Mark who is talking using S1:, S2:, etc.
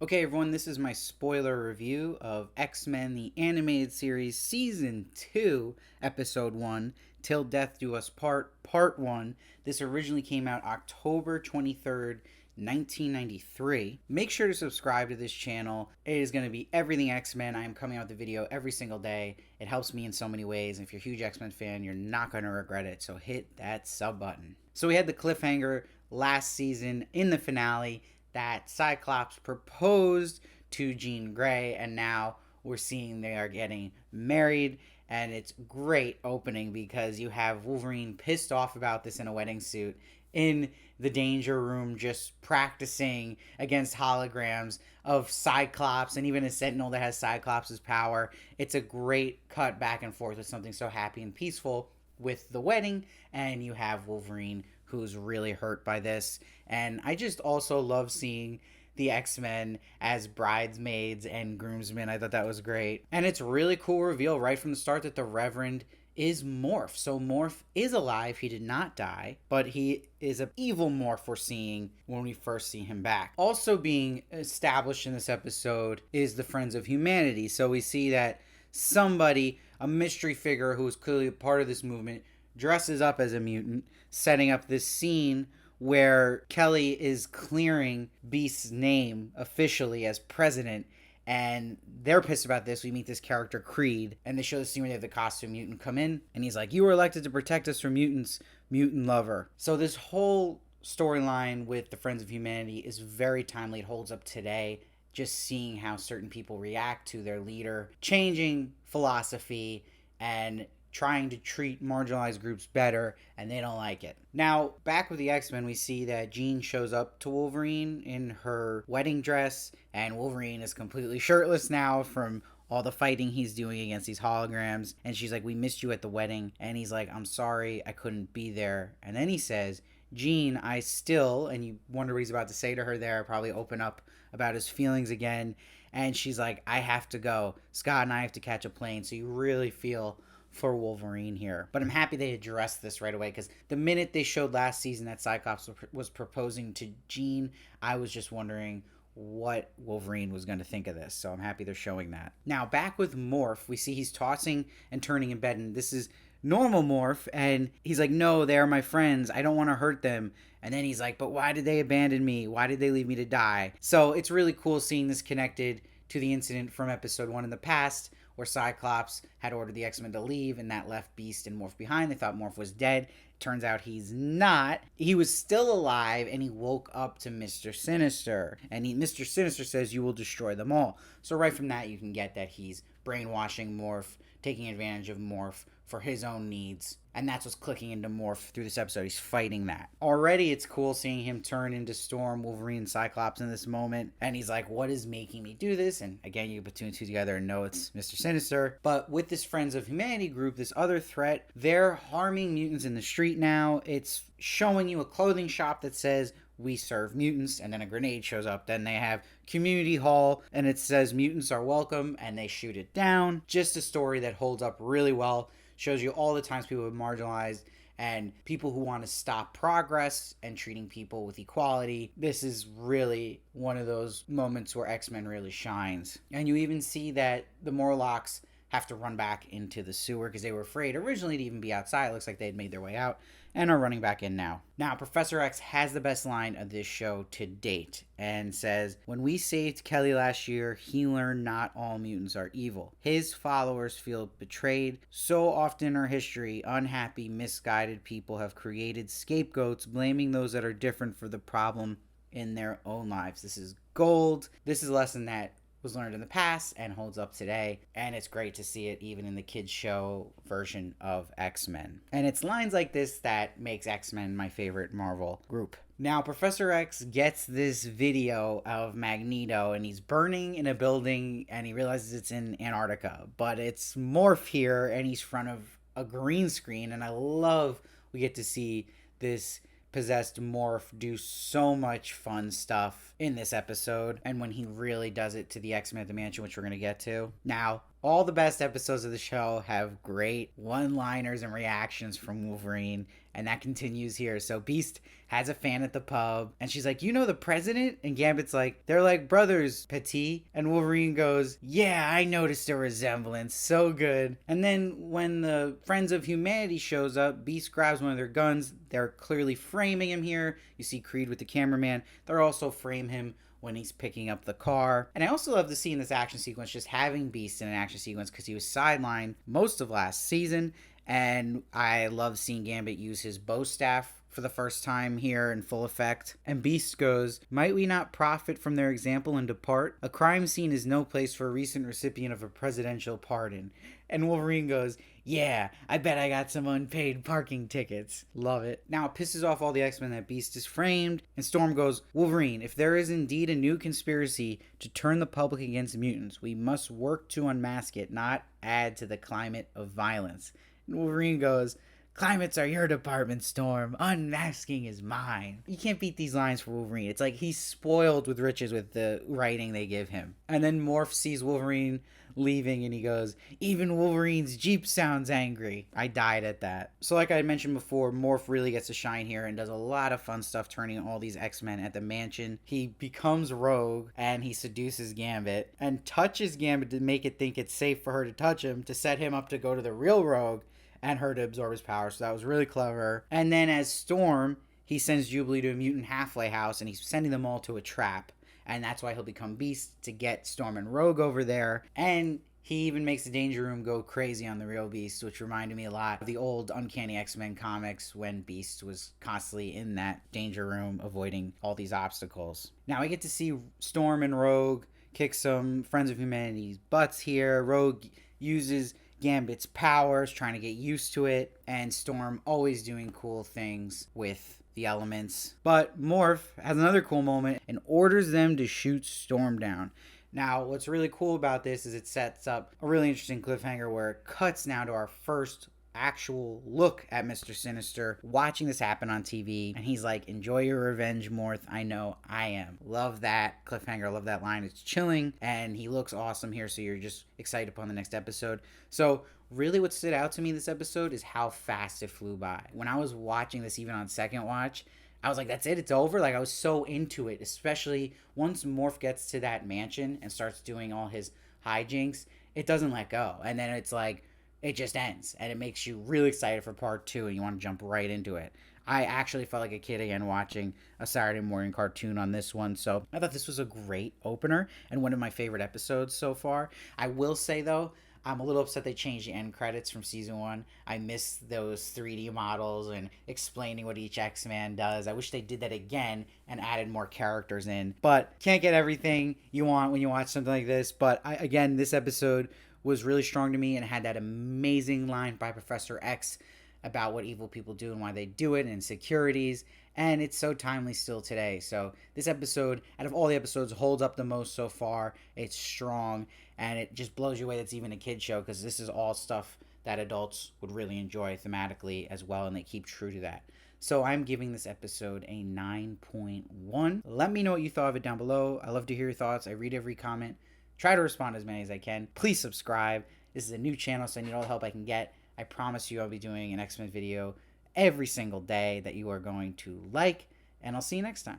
S1: Okay, everyone, this is my spoiler review of X-Men, the animated series, Season 2, Episode 1, Till Death Do Us Part, Part 1. This originally came out October 23rd, 1993. Make sure to subscribe to this channel. It is going to be everything X-Men. I am coming out with a video every single day. It helps me in so many ways, and if you're a huge X-Men fan, you're not going to regret it, so hit that sub button. So we had the cliffhanger last season in the finale that Cyclops proposed to Jean Grey, and now we're seeing they are getting married. And it's great opening because you have Wolverine pissed off about this in a wedding suit in the danger room, just practicing against holograms of Cyclops and even a Sentinel that has Cyclops' power. It's a great cut back and forth with something so happy and peaceful with the wedding, and you have Wolverine who's really hurt by this. And I just also love seeing the X-Men as bridesmaids and groomsmen. I thought that was great. And it's really cool reveal right from the start that the Reverend is Morph. So Morph is alive. He did not die, but he is an evil Morph we're seeing when we first see him back. Also being established in this episode is the Friends of Humanity. So we see that somebody, a mystery figure who is clearly a part of this movement, dresses up as a mutant, setting up this scene where Kelly is clearing Beast's name officially as president, and they're pissed about this. We meet this character, Creed, and they show the scene where they have the costume mutant come in, and he's like, "You were elected to protect us from mutants, mutant lover." So this whole storyline with the Friends of Humanity is very timely. It holds up today. Just seeing how certain people react to their leader changing philosophy and trying to treat marginalized groups better, and they don't like it. Now, back with the X-Men, we see that Jean shows up to Wolverine in her wedding dress, and Wolverine is completely shirtless now from all the fighting he's doing against these holograms. And she's like, "We missed you at the wedding." And he's like, "I'm sorry, I couldn't be there." And then he says, "Jean, I still," and you wonder what he's about to say to her there, probably open up about his feelings again. And she's like, "I have to go. Scott and I have to catch a plane." So you really feel for Wolverine here. But I'm happy they addressed this right away, because the minute they showed last season that Cyclops was proposing to Jean, I was just wondering what Wolverine was going to think of this. So I'm happy they're showing that. Now, back with Morph, we see he's tossing and turning in bed, and this is normal Morph, and he's like, "No, they're my friends. I don't want to hurt them." And then he's like, "But why did they abandon me? Why did they leave me to die?" So it's really cool seeing this connected to the incident from episode 1 in the past, where Cyclops had ordered the X-Men to leave, and that left Beast and Morph behind. They thought Morph was dead. Turns out he's not. He was still alive, and he woke up to Mr. Sinister. And Mr. Sinister says, "You will destroy them all." So right from that, you can get that he's brainwashing Morph, taking advantage of Morph for his own needs. And that's what's clicking into Morph through this episode. He's fighting that. Already, it's cool seeing him turn into Storm, Wolverine, Cyclops in this moment. And he's like, "What is making me do this?" And again, you put two and two together and know it's Mr. Sinister. But with this Friends of Humanity group, this other threat, they're harming mutants in the street now. It's showing you a clothing shop that says, "We serve mutants," and then a grenade shows up. Then they have community hall, and it says, "Mutants are welcome," and they shoot it down. Just a story that holds up really well. Shows you all the times people have been marginalized and people who want to stop progress and treating people with equality. This is really one of those moments where X-Men really shines. And you even see that the Morlocks have to run back into the sewer because they were afraid originally to even be outside. It looks like they had made their way out and are running back in now. Now, Professor X has the best line of this show to date and says, "When we saved Kelly last year, he learned not all mutants are evil. His followers feel betrayed. So often in our history, unhappy, misguided people have created scapegoats, blaming those that are different for the problem in their own lives." This is gold. This is a lesson that was learned in the past and holds up today, and it's great to see it even in the kids show version of X-Men. And it's lines like this that makes X-Men my favorite Marvel group. Now, Professor X gets this video of Magneto, and he's burning in a building, and he realizes it's in Antarctica, but it's Morph here, and he's in front of a green screen, and I love we get to see this possessed Morph do so much fun stuff in this episode, and when he really does it to the X-Men at the mansion, which we're going to get to. Now, all the best episodes of the show have great one-liners and reactions from Wolverine, and that continues here. So Beast has a fan at the pub, and she's like, "You know the president?" And Gambit's like, "They're like brothers, Petit." And Wolverine goes, "Yeah, I noticed a resemblance. So good." And then when the Friends of Humanity shows up, Beast grabs one of their guns. They're clearly framing him here. You see Creed with the cameraman. They're also frame him when he's picking up the car. And I also love to see in this action sequence just having Beast in an action sequence because he was sidelined most of last season. And I love seeing Gambit use his bow staff for the first time here in full effect. And Beast goes, "Might we not profit from their example and depart? A crime scene is no place for a recent recipient of a presidential pardon." And Wolverine goes, "Yeah, I bet I got some unpaid parking tickets." Love it. Now it pisses off all the X-Men that Beast is framed, and Storm goes, "Wolverine, if there is indeed a new conspiracy to turn the public against mutants, we must work to unmask it, not add to the climate of violence." And Wolverine goes, "Climates are your department, Storm. Unmasking is mine." You can't beat these lines for Wolverine. It's like he's spoiled with riches with the writing they give him. And then Morph sees Wolverine leaving and he goes, "Even Wolverine's Jeep sounds angry." I died at that. So like I had mentioned before, Morph really gets to shine here and does a lot of fun stuff turning all these X-Men at the mansion. He becomes Rogue and he seduces Gambit and touches Gambit to make it think it's safe for her to touch him, to set him up to go to the real Rogue and her to absorb his power. So that was really clever. And then as Storm, he sends Jubilee to a mutant halfway house and he's sending them all to a trap. And that's why he'll become Beast, to get Storm and Rogue over there. And he even makes the Danger Room go crazy on the real Beast, which reminded me a lot of the old Uncanny X-Men comics when Beast was constantly in that Danger Room avoiding all these obstacles. Now I get to see Storm and Rogue kick some Friends of Humanity's butts here. Rogue uses Gambit's powers, trying to get used to it, and Storm always doing cool things with the elements. But Morph has another cool moment and orders them to shoot Storm down. Now, what's really cool about this is it sets up a really interesting cliffhanger where it cuts now to our first actual look at Mr. Sinister watching this happen on TV, and he's like, "Enjoy your revenge, Morph. I know I am." Love that cliffhanger. Love that line. It's chilling, and he looks awesome here, so you're just excited upon the next episode. So really what stood out to me this episode is how fast it flew by. When I was watching this, even on second watch, I was like, that's it, it's over. Like, I was so into it, especially once Morph gets to that mansion and starts doing all his hijinks. It doesn't let go, and then it's like it just ends, and it makes you really excited for part two, and you want to jump right into it. I actually felt like a kid again watching a Saturday morning cartoon on this one, so I thought this was a great opener and one of my favorite episodes so far. I will say, though, I'm a little upset they changed the end credits from season one. I miss those 3D models and explaining what each X-Man does. I wish they did that again and added more characters in. But can't get everything you want when you watch something like this. But again, this episode was really strong to me and had that amazing line by Professor X about what evil people do and why they do it, and insecurities, and it's so timely still today. So this episode, out of all the episodes, holds up the most so far. It's strong, and it just blows you away that's even a kid show, because this is all stuff that adults would really enjoy thematically as well, and they keep true to that. So I'm giving this episode a 9.1. Let me know what you thought of it down below. I love to hear your thoughts. I read every comment. Try to respond as many as I can. Please subscribe. This is a new channel, so I need all the help I can get. I promise you I'll be doing an X-Men video every single day that you are going to like, and I'll see you next time.